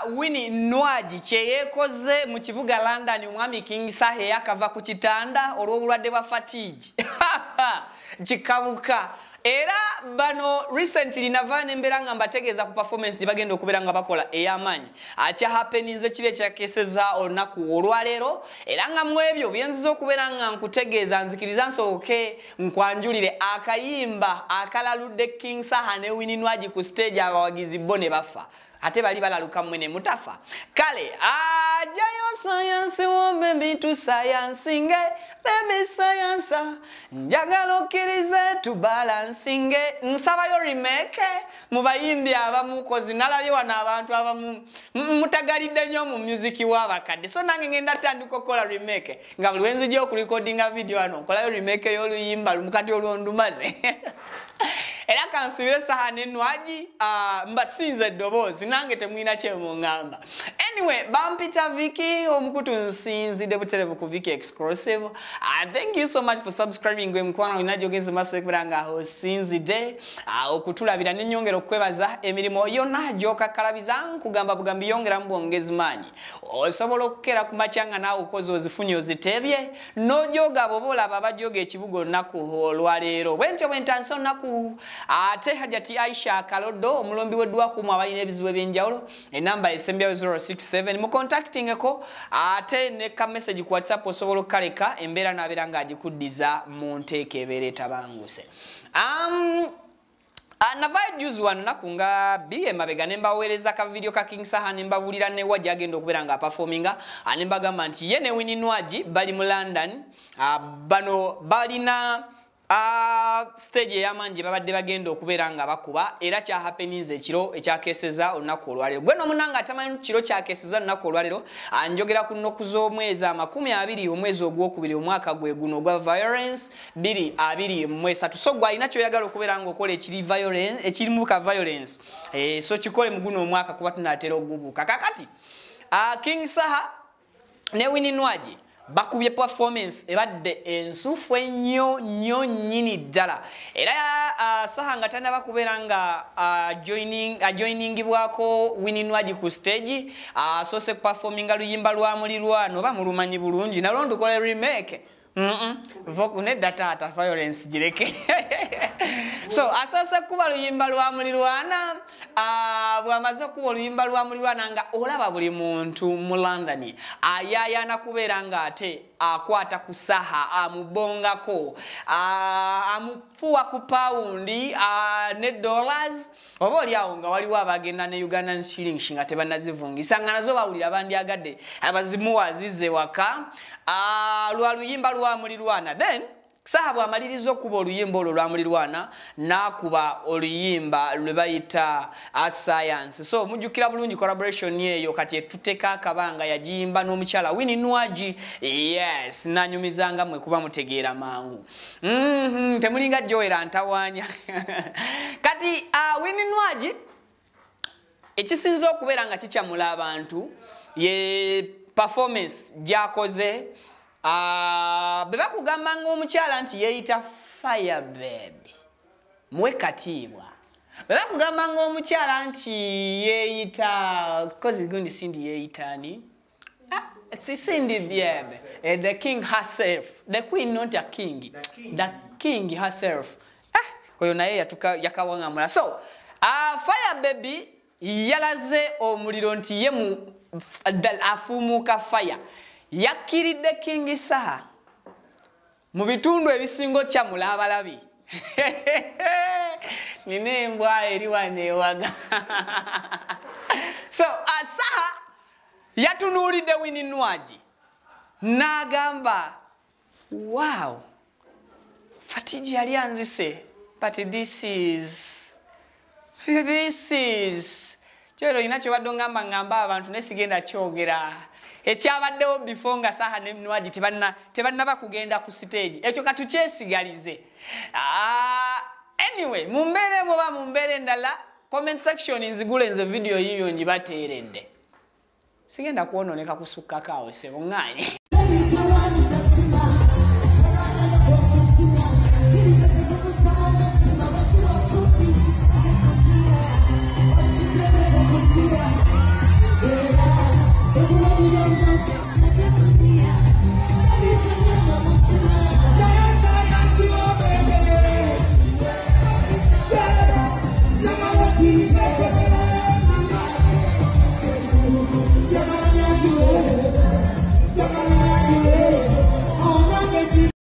Winnie Nwagi kyeyekoze mu kibuga London omwami King Saha yakava ku kitanda olw'obulwadde bwa fatigue kikabuka era bano recently navane mbera nga mbategeeza ku performance gibagenda okubeera nga bakola eyamanyi atya happeninze kile kyakeseza olunaku olwaleero era nga mwebyo byenziza okubeera nga nkutegeeza nzikiriza nsooke nkwanjulire akayimba akalaludde King Saha ne Winnie Nwagi ku stage abawagizi bo ne bafa ate bali balaluka mwene mutafa kale ajayo science wombe bintu science baby science njagala okkirize tu balancing nsabayo remake mu bayimbi abamu kozi nalabye wana abantu abamu mutagalidde nnyo mu music w'abakadde so nange ngenda tandika okukola remake nga buli wenzijja okurecordinga video ano nkolayo remake y'oluyimba lumukati olwondumaze era kansubire Saha ne Nwagi mbasinze eddoboozi nange temwina kyemungamba anyway bampita Vicky omukutu nsinzidde buterevu ku Vicky exclusive thank you so much for subscribing gwe mukwana winajogenze maso ekubiranga aho sinzidde okutulabira n'ennyongera okwebaza emirimu yonna gy'okakalabiza nkugamba bugambi yongera mu bwongezi maanyi osobola okukera ku makyanga naawe okozi ozifunye ozitebye n'ojoga bobolaba bajoga ekibuga olunaku olwaleero bwentyo bwentandise olunaku ate hajati Aisha Kalodo omulombi weddwa ku abalina ebizibu ebyenjawulo enamba esembya 067 mu contacting ko ate ne ka message ku WhatsApp osobola okaleka embeera nabeera nga agikuddiza mu nteeka ebeera etabanguse navayo juzi wano nakunga biri emabega ne mbaweereza ka video ka King Saha ne mbabulira ne wajja agenda okubeera nga performinga ne mbagamba nti ye ne Winnie Nwagi bali mu London bano balina stage yamanji babadde bagenda okubeera nga bakuba era kya happenings ekiro ekyakeseza olunaku olwaleero gwe n'omunanga atamanyi kiro kyakeseza olunaku olwaleero anjogera ku nnoku z'omwezi 20 omwezi ogwokubiri omwaka gwe guno ogwa violence 2023 so gwe alina kyoyagala okubeera nga okola ekirimu ka violence so kikole mu guno omwaka kuba tunaatera ogubuuka kakati King Saha ne Winnie Nwagi bakubye performance ebadde ensufu ennyo nnyini ddala era Saha nga tannaba kubeera nga joiningibwako Winnie Nwagi ku stage asoose kuperforminga luyimba lwa mulirwano oba mulumanyi bulungi nalwo ndukola remake voku nedda taata violence gireke so asoose kuba luyimba lwa mulirwana bw'amaze okuba oluyimba lwa mulirwana nga olaba buli muntu mu London ayayaana kubeera nga ate akwata ku Saha amubongako amufuwa ku paundi ne dollars oba oli awo nga waliwo abagenda ne Ugandan shillings nga tebannazivungisa nga nazo bawulira bandyagadde abazimuwa zize waka lwa luyimba lwa mulirwana then Saha bw'amaliriza okuba oluyimba olwo lwa mulirwana n'akuba oluyimba lwe bayita science so mujjukira bulungi collaboration eyo kati etuteeka akabanga yagiyimba n'omukyala Winnie Nwagi yes nanyumizanga mwe kuba mutegeera mangu temulinga Joera ntawaanya kati Winnie Nwagi ekisinza okubeera nga kikyamula abantu ye performance gyakoze beba kugamba nga omukyala nti yeeyita fire baby mwe katiibwa beba kugamba nga omukyala nti yeeyita kozi gundi sindi yeeyitani sindi byebe the king herself the queen not a king the king herself oyo naye yakawangamula so fire baby yalaze omuliro nti ye mu afumuuka fire yakiridde King Saha mu bitundu ebisingo kyamula abalabi nina embwa eri wano ewaga so Saha Yatunuulidde Winnie Nwagi n'agamba wow Fatiji yali anzise but this is kyero ina kyo badde ngamba abantu nesigenda kyogera ekyabaddewo before nga Saha ne Nwagi tebanna bakugenda ku stage ekyo katukyesigalize. Anyway mumbere muba mumbere ndala comment section nzigule nze video yiyo njibateeredde sigenda kuononeka kusukka kawe sebo nganye.